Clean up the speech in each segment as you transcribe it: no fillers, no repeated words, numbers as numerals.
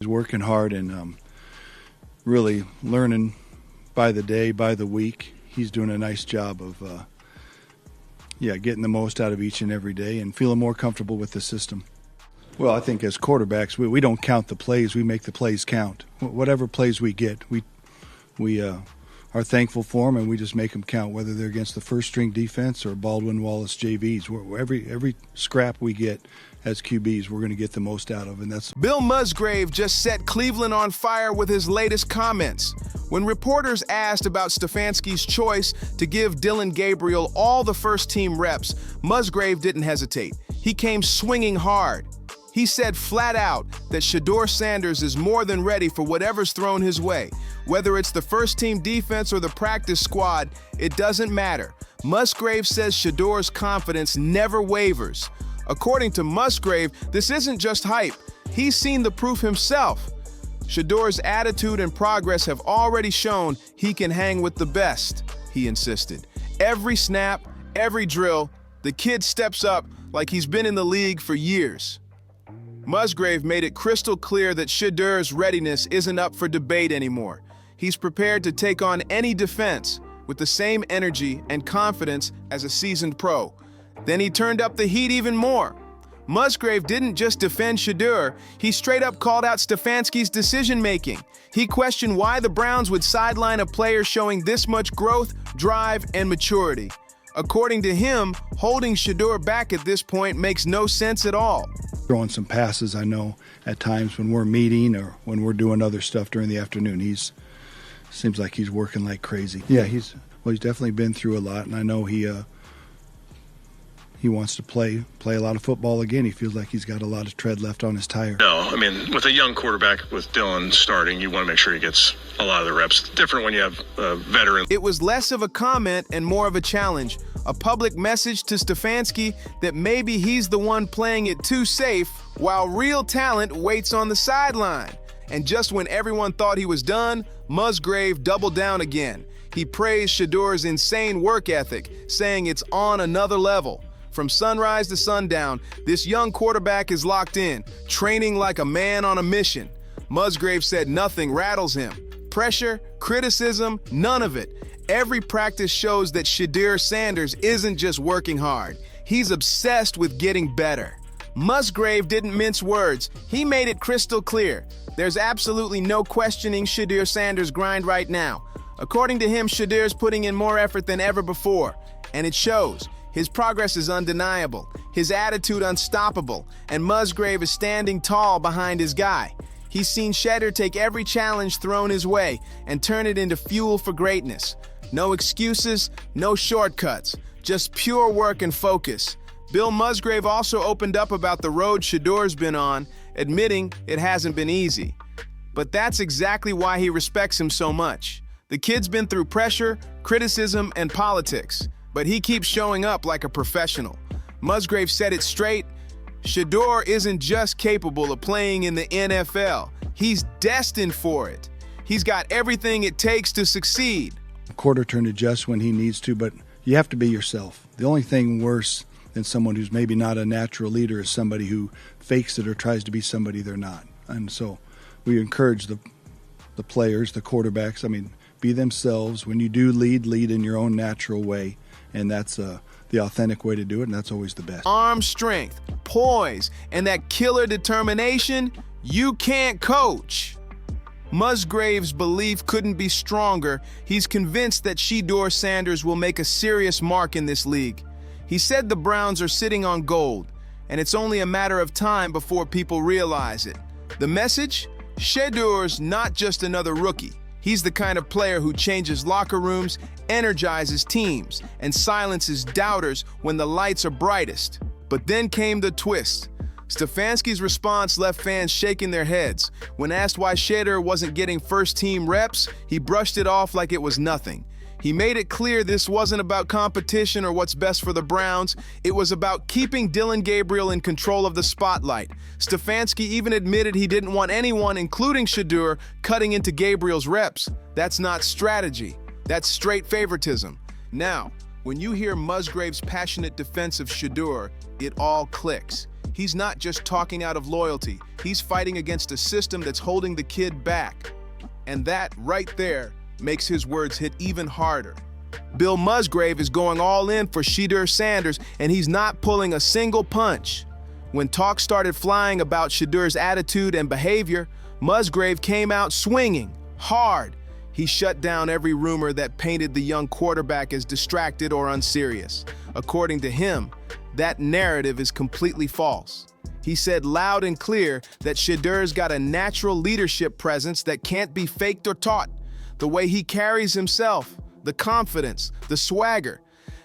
He's working hard and really learning by the day, by the week. He's doing a nice job of getting the most out of each and every day and feeling more comfortable with the system. Well, I think as quarterbacks, we don't count the plays. We make the plays count. Whatever plays we get, we are thankful for them, and we just make them count, whether they're against the first-string defense or Baldwin Wallace JVs. Every scrap we get as QBs, we're going to get the most out of, and that's... Bill Musgrave just set Cleveland on fire with his latest comments. When reporters asked about Stefanski's choice to give Dillon Gabriel all the first-team reps, Musgrave didn't hesitate. He came swinging hard. He said flat out that Shedeur Sanders is more than ready for whatever's thrown his way. Whether it's the first-team defense or the practice squad, it doesn't matter. Musgrave says Shedeur's confidence never wavers. According to Musgrave, this isn't just hype. He's seen the proof himself. Shedeur's attitude and progress have already shown he can hang with the best, he insisted. Every snap, every drill, the kid steps up like he's been in the league for years. Musgrave made it crystal clear that Shedeur's readiness isn't up for debate anymore. He's prepared to take on any defense with the same energy and confidence as a seasoned pro. Then he turned up the heat even more. Musgrave didn't just defend Shedeur, he straight up called out Stefanski's decision-making. He questioned why the Browns would sideline a player showing this much growth, drive, and maturity. According to him, holding Shedeur back at this point makes no sense at all. Throwing some passes, I know, at times when we're meeting or when we're doing other stuff during the afternoon. Seems like he's working like crazy. Yeah, he's definitely been through a lot, and I know he wants to play a lot of football again. He feels like he's got a lot of tread left on his tire. No, I mean, with a young quarterback, with Dillon starting, you want to make sure he gets a lot of the reps. It's different when you have a veteran. It was less of a comment and more of a challenge, a public message to Stefanski that maybe he's the one playing it too safe while real talent waits on the sideline. And just when everyone thought he was done, Musgrave doubled down again. He praised Shedeur's insane work ethic, saying it's on another level. From sunrise to sundown, this young quarterback is locked in, training like a man on a mission. Musgrave said nothing rattles him. Pressure, criticism, none of it. Every practice shows that Shedeur Sanders isn't just working hard. He's obsessed with getting better. Musgrave didn't mince words. He made it crystal clear. There's absolutely no questioning Shedeur Sanders' grind right now. According to him, Shedeur's putting in more effort than ever before, and it shows. His progress is undeniable, his attitude unstoppable, and Musgrave is standing tall behind his guy. He's seen Shadur take every challenge thrown his way and turn it into fuel for greatness. No excuses, no shortcuts, just pure work and focus. Bill Musgrave also opened up about the road Shedeur's been on, admitting it hasn't been easy. But that's exactly why he respects him so much. The kid's been through pressure, criticism, and politics, but he keeps showing up like a professional. Musgrave said it straight. Shadur isn't just capable of playing in the NFL. He's destined for it. He's got everything it takes to succeed. A quarter turn adjusts when he needs to, but you have to be yourself. The only thing worse than someone who's maybe not a natural leader is somebody who fakes it or tries to be somebody they're not. And so we encourage the players, the quarterbacks, be themselves. When you do lead in your own natural way. And that's the authentic way to do it, and that's always the best. Arm strength, poise, and that killer determination, you can't coach. Musgrave's belief couldn't be stronger. He's convinced that Shedeur Sanders will make a serious mark in this league. He said the Browns are sitting on gold, and it's only a matter of time before people realize it. The message? Shedeur's not just another rookie. He's the kind of player who changes locker rooms, energizes teams, and silences doubters when the lights are brightest. But then came the twist. Stefanski's response left fans shaking their heads. When asked why Shadur wasn't getting first-team reps, he brushed it off like it was nothing. He made it clear this wasn't about competition or what's best for the Browns. It was about keeping Dillon Gabriel in control of the spotlight. Stefanski even admitted he didn't want anyone, including Shadur, cutting into Gabriel's reps. That's not strategy. That's straight favoritism. Now, when you hear Musgrave's passionate defense of Shadur, it all clicks. he's not just talking out of loyalty. He's fighting against a system that's holding the kid back. And that, right there, makes his words hit even harder. Bill Musgrave is going all in for Shedeur Sanders, and he's not pulling a single punch. When talk started flying about Shedeur's attitude and behavior, Musgrave came out swinging, hard. He shut down every rumor that painted the young quarterback as distracted or unserious. According to him, that narrative is completely false. He said loud and clear that Shedeur's got a natural leadership presence that can't be faked or taught. The way he carries himself, the confidence, the swagger,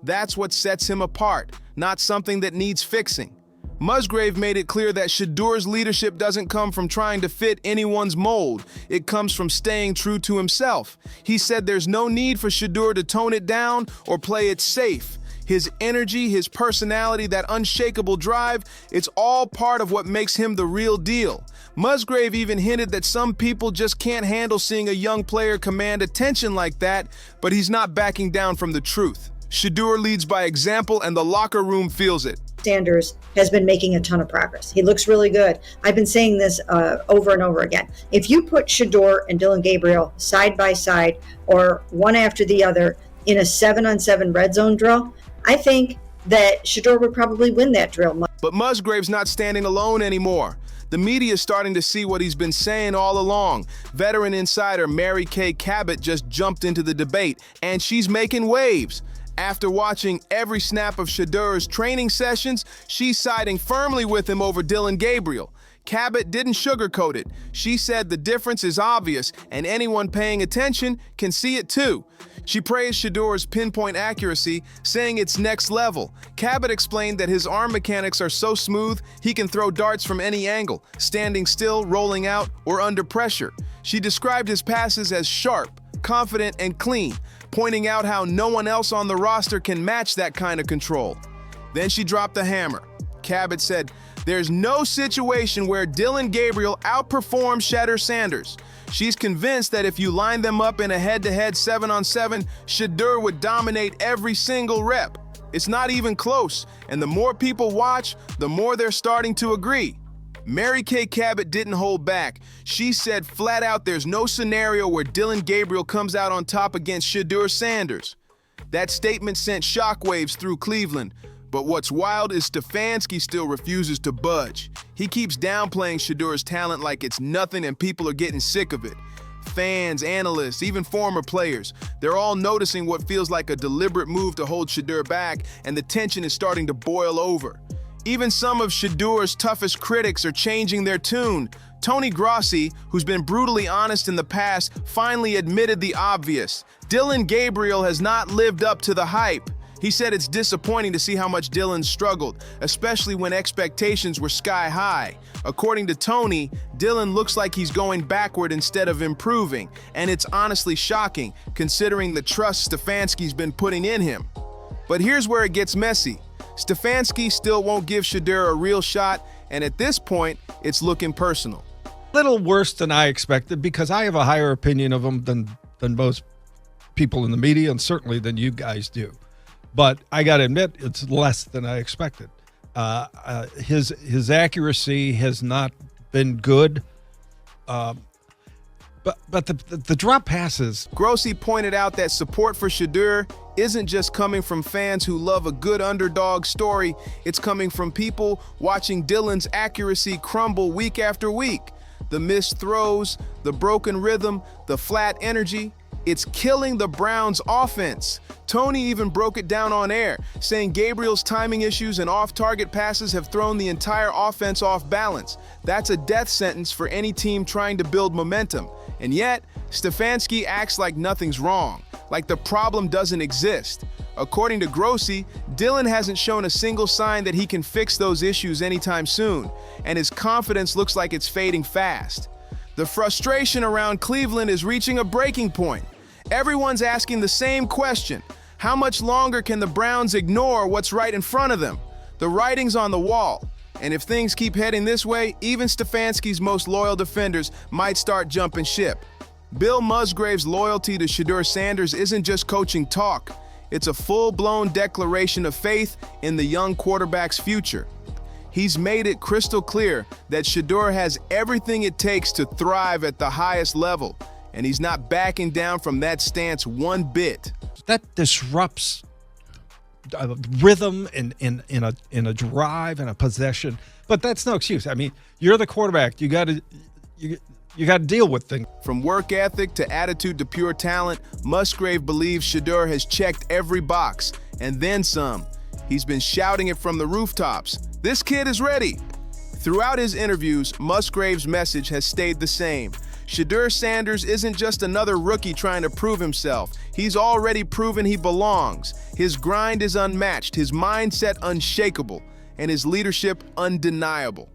that's what sets him apart, not something that needs fixing. Musgrave made it clear that Shedeur's leadership doesn't come from trying to fit anyone's mold. It comes from staying true to himself. He said there's no need for Shedeur to tone it down or play it safe. His energy, his personality, that unshakable drive, it's all part of what makes him the real deal. Musgrave even hinted that some people just can't handle seeing a young player command attention like that, but he's not backing down from the truth. Shedeur leads by example, and the locker room feels it. Sanders has been making a ton of progress. He looks really good. I've been saying this over and over again. If you put Shadur and Dillon Gabriel side by side or one after the other in a 7-on-7 red zone drill, I think that Shadur would probably win that drill. But Musgrave's not standing alone anymore. The media is starting to see what he's been saying all along. Veteran insider Mary Kay Cabot just jumped into the debate, and she's making waves. After watching every snap of Shedeur's training sessions, she's siding firmly with him over Dillon Gabriel. Cabot didn't sugarcoat it. She said the difference is obvious, and anyone paying attention can see it too. She praised Shedeur's pinpoint accuracy, saying it's next level. Cabot explained that his arm mechanics are so smooth, he can throw darts from any angle, standing still, rolling out, or under pressure. She described his passes as sharp, confident, and clean, pointing out how no one else on the roster can match that kind of control. Then she dropped the hammer. Cabot said, "There's no situation where Dillon Gabriel outperforms Shedeur Sanders. She's convinced that if you line them up in a head-to-head 7-on-7, Shedeur would dominate every single rep. It's not even close, and the more people watch, the more they're starting to agree." Mary Kay Cabot didn't hold back. She said flat out there's no scenario where Dillon Gabriel comes out on top against Shedeur Sanders. That statement sent shockwaves through Cleveland. But what's wild is Stefanski still refuses to budge. He keeps downplaying Shedeur's talent like it's nothing, and people are getting sick of it. Fans, analysts, even former players, they're all noticing what feels like a deliberate move to hold Shedeur back, and the tension is starting to boil over. Even some of Shedeur's toughest critics are changing their tune. Tony Grossi, who's been brutally honest in the past, finally admitted the obvious. Dillon Gabriel has not lived up to the hype. He said it's disappointing to see how much Dillon struggled, especially when expectations were sky high. According to Tony, Dillon looks like he's going backward instead of improving, and it's honestly shocking considering the trust Stefanski's been putting in him. But here's where it gets messy. Stefanski still won't give Shedeur a real shot, and at this point, it's looking personal. Little worse than I expected, because I have a higher opinion of him than most people in the media, and certainly than you guys do. But I got to admit, it's less than I expected. His accuracy has not been good. But the drop passes. Grossi pointed out that support for Shadur isn't just coming from fans who love a good underdog story. It's coming from people watching Dillon's accuracy crumble week after week. The missed throws, the broken rhythm, the flat energy. It's killing the Browns' offense. Tony even broke it down on air, saying Gabriel's timing issues and off-target passes have thrown the entire offense off balance. That's a death sentence for any team trying to build momentum. And yet, Stefanski acts like nothing's wrong, like the problem doesn't exist. According to Grossi, Dillon hasn't shown a single sign that he can fix those issues anytime soon, and his confidence looks like it's fading fast. The frustration around Cleveland is reaching a breaking point. Everyone's asking the same question. How much longer can the Browns ignore what's right in front of them? The writing's on the wall. And if things keep heading this way, even Stefanski's most loyal defenders might start jumping ship. Bill Musgrave's loyalty to Shedeur Sanders isn't just coaching talk. It's a full-blown declaration of faith in the young quarterback's future. He's made it crystal clear that Shadur has everything it takes to thrive at the highest level, and he's not backing down from that stance one bit. That disrupts rhythm in a drive and a possession, but that's no excuse. I mean, you're the quarterback. You got to deal with things. From work ethic to attitude to pure talent, Musgrave believes Shadur has checked every box, and then some. He's been shouting it from the rooftops. This kid is ready. Throughout his interviews, Musgrave's message has stayed the same. Shedeur Sanders isn't just another rookie trying to prove himself. He's already proven he belongs. His grind is unmatched, his mindset unshakable, and his leadership undeniable.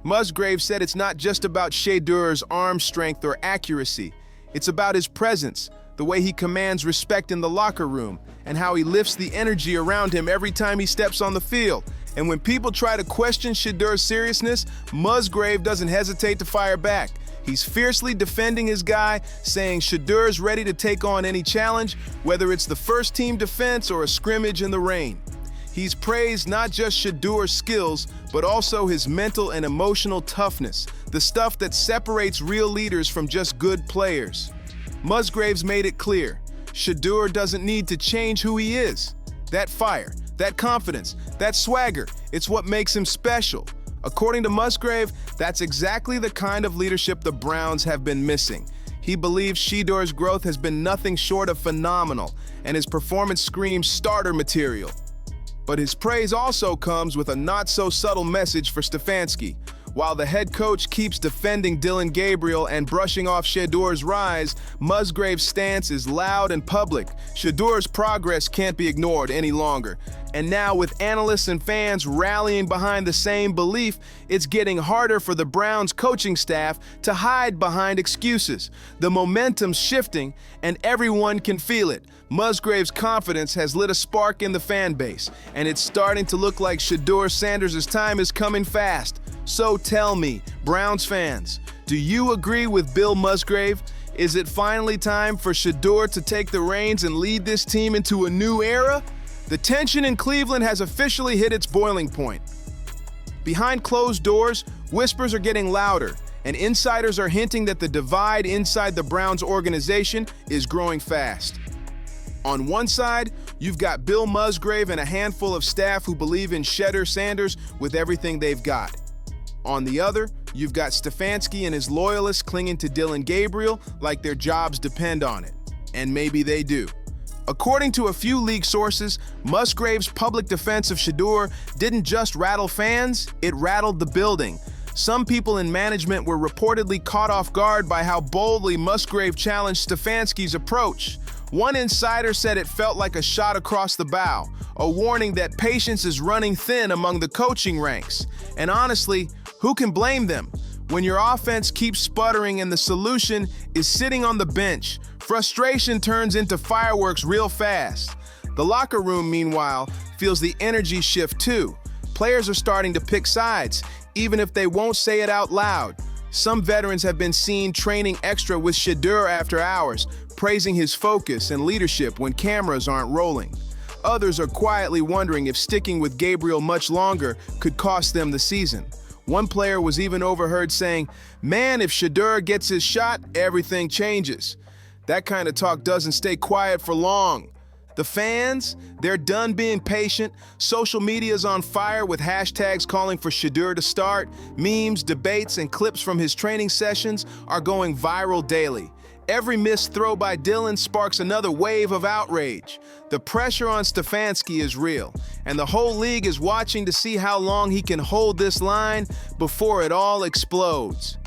Musgrave said it's not just about Shedur's arm strength or accuracy. It's about his presence, the way he commands respect in the locker room, and how he lifts the energy around him every time he steps on the field. And when people try to question Shedur's seriousness, Musgrave doesn't hesitate to fire back. He's fiercely defending his guy, saying Shedur's ready to take on any challenge, whether it's the first-team defense or a scrimmage in the rain. He's praised not just Shedur's skills, but also his mental and emotional toughness, the stuff that separates real leaders from just good players. Musgrave's made it clear, Shadur doesn't need to change who he is. That fire, that confidence, that swagger, it's what makes him special. According to Musgrave, that's exactly the kind of leadership the Browns have been missing. He believes Shedur's growth has been nothing short of phenomenal, and his performance screams starter material. But his praise also comes with a not-so-subtle message for Stefanski. While the head coach keeps defending Gabriel and brushing off Shedur's rise, Musgrave's stance is loud and public. Shedur's progress can't be ignored any longer. And now, with analysts and fans rallying behind the same belief, it's getting harder for the Browns coaching staff to hide behind excuses. The momentum's shifting, and everyone can feel it. Musgrave's confidence has lit a spark in the fan base, and it's starting to look like Shedeur Sanders' time is coming fast. So tell me, Browns fans, do you agree with Bill Musgrave? Is it finally time for Shadur to take the reins and lead this team into a new era? The tension in Cleveland has officially hit its boiling point. Behind closed doors, whispers are getting louder, and insiders are hinting that the divide inside the Browns organization is growing fast. On one side, you've got Bill Musgrave and a handful of staff who believe in Shedeur Sanders with everything they've got. On the other, you've got Stefanski and his loyalists clinging to Gabriel like their jobs depend on it. And maybe they do. According to a few league sources, Musgrave's public defense of Shadur didn't just rattle fans, it rattled the building. Some people in management were reportedly caught off guard by how boldly Musgrave challenged Stefanski's approach. One insider said it felt like a shot across the bow, a warning that patience is running thin among the coaching ranks. And honestly, who can blame them? When your offense keeps sputtering and the solution is sitting on the bench, frustration turns into fireworks real fast. The locker room, meanwhile, feels the energy shift too. Players are starting to pick sides, even if they won't say it out loud. Some veterans have been seen training extra with Shadur after hours, praising his focus and leadership when cameras aren't rolling. Others are quietly wondering if sticking with Gabriel much longer could cost them the season. One player was even overheard saying, "Man, if Shadur gets his shot, everything changes." That kind of talk doesn't stay quiet for long. The fans, they're done being patient. Social media's on fire with hashtags calling for Shadur to start. Memes, debates, and clips from his training sessions are going viral daily. Every missed throw by Dillon sparks another wave of outrage. The pressure on Stefanski is real, and the whole league is watching to see how long he can hold this line before it all explodes.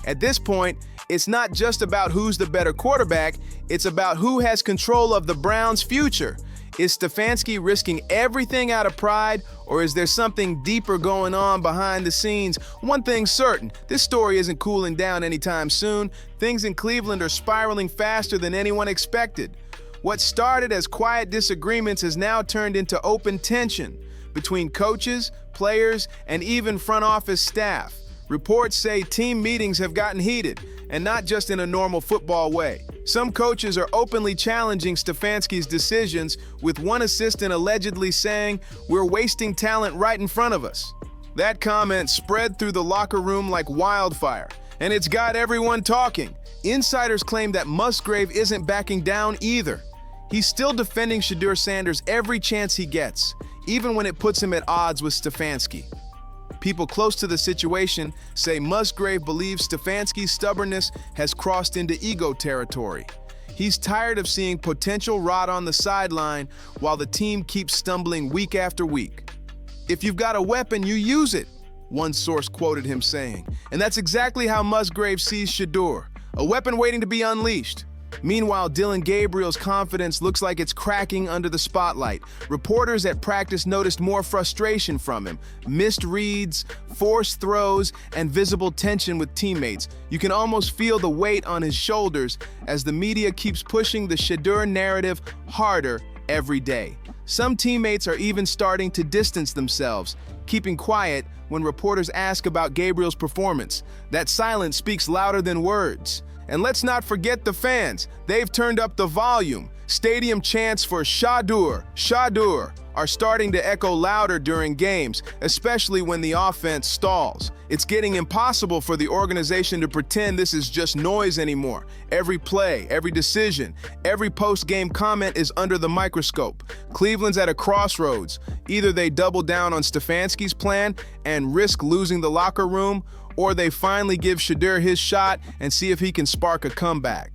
At this point, it's not just about who's the better quarterback, it's about who has control of the Browns' future. Is Stefanski risking everything out of pride, or is there something deeper going on behind the scenes? One thing's certain, this story isn't cooling down anytime soon. Things in Cleveland are spiraling faster than anyone expected. What started as quiet disagreements has now turned into open tension between coaches, players, and even front office staff. Reports say team meetings have gotten heated, and not just in a normal football way. Some coaches are openly challenging Stefanski's decisions, with one assistant allegedly saying, "We're wasting talent right in front of us." That comment spread through the locker room like wildfire, and it's got everyone talking. Insiders claim that Musgrave isn't backing down either. He's still defending Shedeur Sanders every chance he gets, even when it puts him at odds with Stefanski. People close to the situation say Musgrave believes Stefanski's stubbornness has crossed into ego territory. He's tired of seeing potential rot on the sideline while the team keeps stumbling week after week. "If you've got a weapon, you use it," one source quoted him saying. And that's exactly how Musgrave sees Shadur, a weapon waiting to be unleashed. Meanwhile, Gabriel's confidence looks like it's cracking under the spotlight. Reporters at practice noticed more frustration from him, missed reads, forced throws, and visible tension with teammates. You can almost feel the weight on his shoulders as the media keeps pushing the Shadur narrative harder every day. Some teammates are even starting to distance themselves, keeping quiet when reporters ask about Gabriel's performance. That silence speaks louder than words. And let's not forget the fans. They've turned up the volume. Stadium chants for Shadur, Shadur are starting to echo louder during games, especially when the offense stalls. It's getting impossible for the organization to pretend this is just noise anymore. Every play, every decision, every post-game comment is under the microscope. Cleveland's at a crossroads. Either they double down on Stefanski's plan and risk losing the locker room, or they finally give Shadur his shot and see if he can spark a comeback.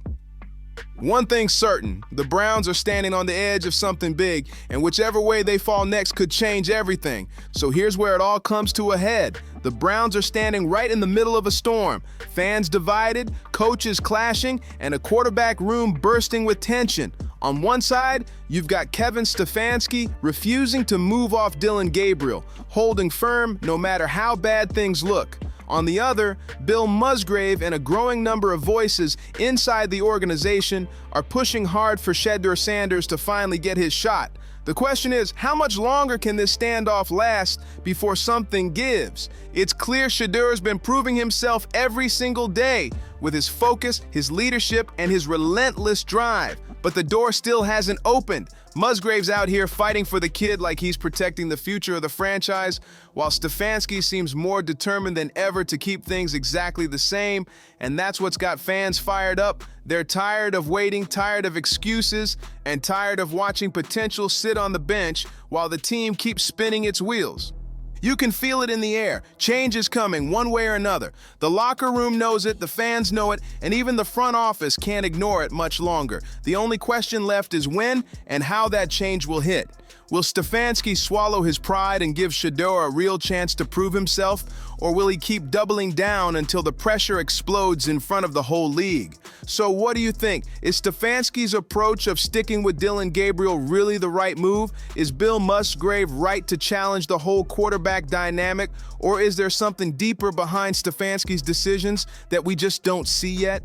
One thing's certain, the Browns are standing on the edge of something big, and whichever way they fall next could change everything. So here's where it all comes to a head. The Browns are standing right in the middle of a storm. Fans divided, coaches clashing, and a quarterback room bursting with tension. On one side, you've got Kevin Stefanski refusing to move off Gabriel, holding firm no matter how bad things look. On the other, Bill Musgrave and a growing number of voices inside the organization are pushing hard for Shedeur Sanders to finally get his shot. The question is, how much longer can this standoff last before something gives? It's clear Shedur's been proving himself every single day with his focus, his leadership, and his relentless drive. But the door still hasn't opened. Musgrave's out here fighting for the kid like he's protecting the future of the franchise, while Stefanski seems more determined than ever to keep things exactly the same, and that's what's got fans fired up. They're tired of waiting, tired of excuses, and tired of watching potential sit on the bench while the team keeps spinning its wheels. You can feel it in the air. Change is coming, one way or another. The locker room knows it, the fans know it, and even the front office can't ignore it much longer. The only question left is when and how that change will hit. Will Stefanski swallow his pride and give Shadur a real chance to prove himself, or will he keep doubling down until the pressure explodes in front of the whole league? So what do you think? Is Stefanski's approach of sticking with Gabriel really the right move? Is Bill Musgrave right to challenge the whole quarterback dynamic, or is there something deeper behind Stefanski's decisions that we just don't see yet?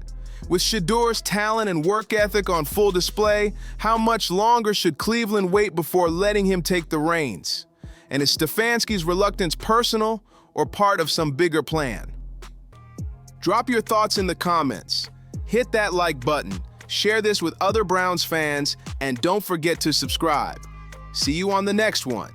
With Shedur's talent and work ethic on full display, how much longer should Cleveland wait before letting him take the reins? And is Stefanski's reluctance personal or part of some bigger plan? Drop your thoughts in the comments. Hit that like button, share this with other Browns fans, and don't forget to subscribe. See you on the next one.